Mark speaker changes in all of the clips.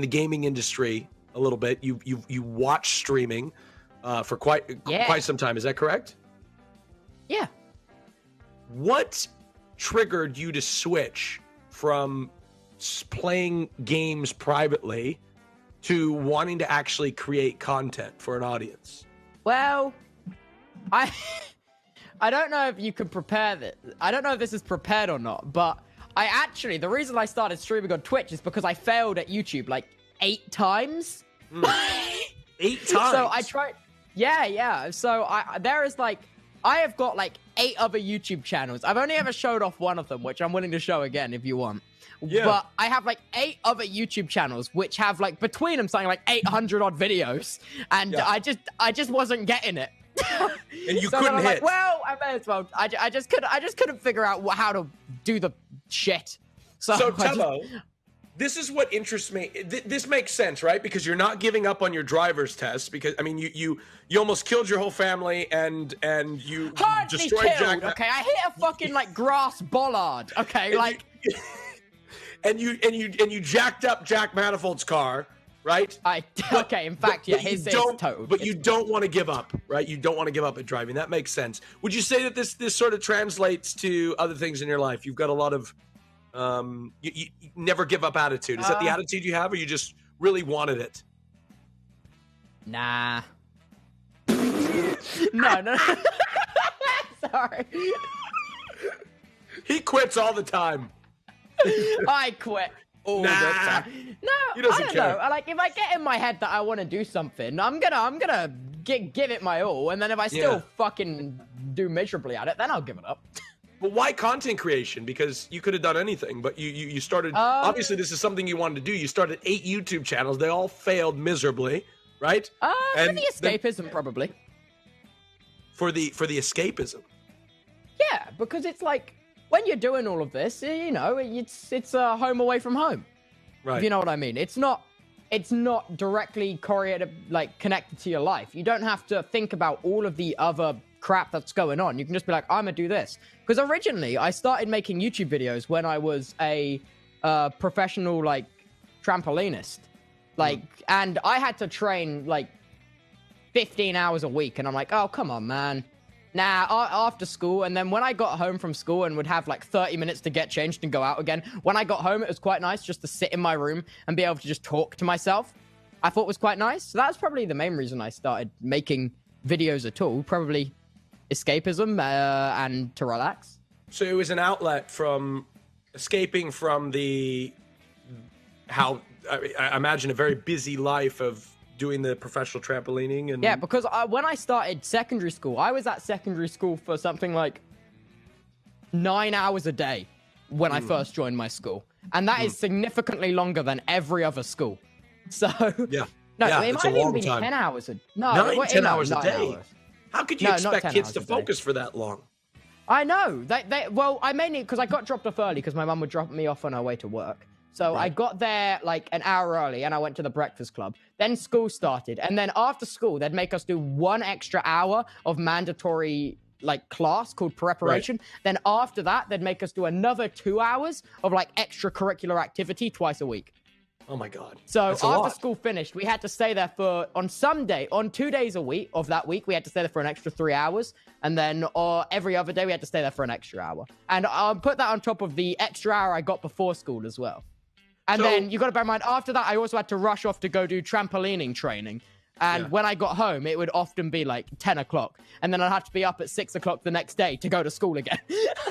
Speaker 1: the gaming industry a little bit. You watch streaming for quite some time. Is that correct?
Speaker 2: Yeah.
Speaker 1: What triggered you to switch from playing games privately to wanting to actually create content for an audience?
Speaker 2: Well, I don't know if you can prepare this. I don't know if this is prepared or not, but the reason I started streaming on Twitch is because I failed at YouTube like 8 times.
Speaker 1: 8 times?
Speaker 2: So I tried. Yeah. So I have got like 8 other YouTube channels. I've only ever showed off one of them, which I'm willing to show again if you want. Yeah. But I have like 8 other YouTube channels, which have like between them something like 800 odd videos. And I just wasn't getting it.
Speaker 1: And you couldn't hit.
Speaker 2: Like, well, I may as well. I just couldn't figure out how to do the shit. So
Speaker 1: Tubbo, this is what interests me. This makes sense, right? Because you're not giving up on your driver's test. Because I mean, you almost killed your whole family, and you destroyed Jack.
Speaker 2: Okay, I hit a fucking like grass bollard. Okay,
Speaker 1: and you jacked up Jack Manifold's car, right?
Speaker 2: In fact, his is totaled.
Speaker 1: But you don't want to give up, right? You don't want to give up at driving. That makes sense. Would you say that this sort of translates to other things in your life? You've got a lot of you never give up attitude. Is that the attitude you have, or you just really wanted it?
Speaker 2: Nah. No. Sorry.
Speaker 1: He quits all the time.
Speaker 2: I quit all the time. No, I don't know. Like, if I get in my head that I want to do something, I'm gonna give it my all, and then if I still fucking do miserably at it, then I'll give it up.
Speaker 1: But why content creation? Because you could have done anything, but you started. Obviously, this is something you wanted to do. You started 8 YouTube channels. They all failed miserably, right?
Speaker 2: For the escapism, probably. For the
Speaker 1: escapism.
Speaker 2: Yeah, because it's like when you're doing all of this, you know, it's a home away from home.
Speaker 1: Right.
Speaker 2: If you know what I mean. It's not directly connected to your life. You don't have to think about all of the other crap that's going on. You can just be like, I'm gonna do this. Because originally I started making YouTube videos when I was a professional trampolinist, and I had to train 15 hours a week, and I'm like, oh come on, man. After school, and then when I got home from school and would have 30 minutes to get changed and go out again, when I got home it was quite nice just to sit in my room and be able to just talk to myself. I thought it was quite nice. So that's probably the main reason I started making videos at all. Probably escapism and to relax.
Speaker 1: So it was an outlet from escaping from I imagine a very busy life of doing the professional trampolining. And
Speaker 2: yeah, because when I started secondary school, I was at secondary school for something like 9 hours a day when I first joined my school, and that is significantly longer than every other school. So it might even be 10 hours a day.
Speaker 1: 10 hours a day.
Speaker 2: Hours.
Speaker 1: How could you expect kids to focus for that long?
Speaker 2: I know. I mainly because I got dropped off early because my mum would drop me off on her way to work. So I got there an hour early, and I went to the breakfast club. Then school started, and then after school, they'd make us do 1 extra hour of mandatory class called preparation. Right. Then after that, they'd make us do another 2 hours of extracurricular activity twice a week.
Speaker 1: Oh my God.
Speaker 2: So after school finished, we had to stay there on 2 days a week of that week, we had to stay there for an extra 3 hours. And then every other day, we had to stay there for an extra hour. And I'll put that on top of the extra hour I got before school as well. And then you got to bear in mind, after that, I also had to rush off to go do trampolining training. And when I got home, it would often be 10 o'clock. And then I'd have to be up at 6 o'clock the next day to go to school again.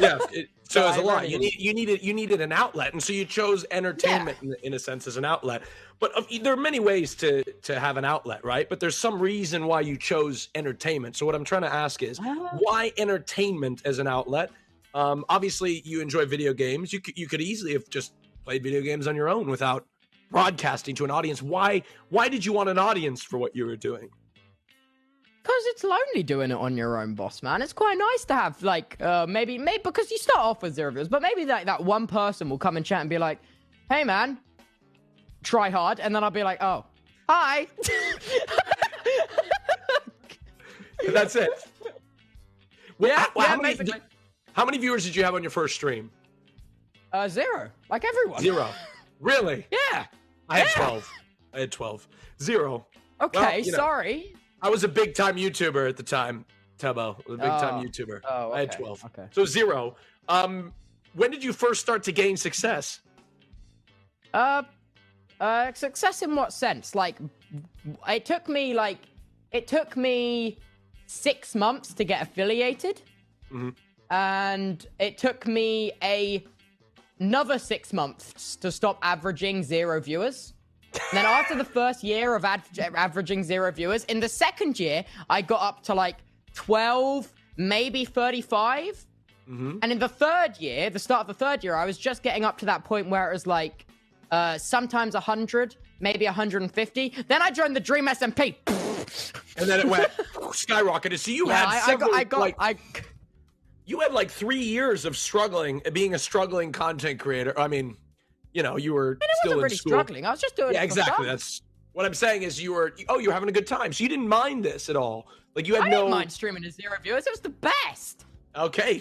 Speaker 1: Yeah, so it was a lot. You needed an outlet. And so you chose entertainment in a sense as an outlet. But there are many ways to have an outlet, right? But there's some reason why you chose entertainment. So what I'm trying to ask is, why entertainment as an outlet? Obviously, you enjoy video games. You could easily have just played video games on your own without broadcasting to an audience. Why did you want an audience for what you were doing?
Speaker 2: Because it's lonely doing it on your own, boss man. It's quite nice to have maybe because you start off with 0 viewers, but maybe that one person will come and chat and be like, hey man, try hard, and then I'll be like, oh, hi.
Speaker 1: That's it.
Speaker 2: Basically.
Speaker 1: How many viewers did you have on your first stream?
Speaker 2: 0, like everyone.
Speaker 1: 0. Really?
Speaker 2: Yeah.
Speaker 1: I had 12. I had 12. 0.
Speaker 2: Okay,
Speaker 1: well,
Speaker 2: sorry.
Speaker 1: I was a big time YouTuber at the time, Tubbo. A big time YouTuber.
Speaker 2: Oh, okay.
Speaker 1: I had 12.
Speaker 2: Okay.
Speaker 1: So 0. When did you first start to gain success?
Speaker 2: Success in what sense? Like, it took me 6 months to get affiliated.
Speaker 1: Mm-hmm.
Speaker 2: And it took me another 6 months to stop averaging 0 viewers. And then after the first year of averaging 0 viewers, in the second year, I got up to like 12, maybe 35.
Speaker 1: Mm-hmm.
Speaker 2: And in the third year, the start of the third year, I was just getting up to that point where it was like sometimes 100, maybe 150. Then I joined the Dream SMP.
Speaker 1: And then it went skyrocketed. So you had several, you had like 3 years of struggling, being a struggling content creator. I mean, you were still in
Speaker 2: really
Speaker 1: school.
Speaker 2: Struggling. I was just doing it.
Speaker 1: Yeah, exactly. That's what I'm saying is you were having a good time. So you didn't mind this at all. Like you had
Speaker 2: I didn't mind streaming to 0 viewers. It was the best.
Speaker 1: Okay.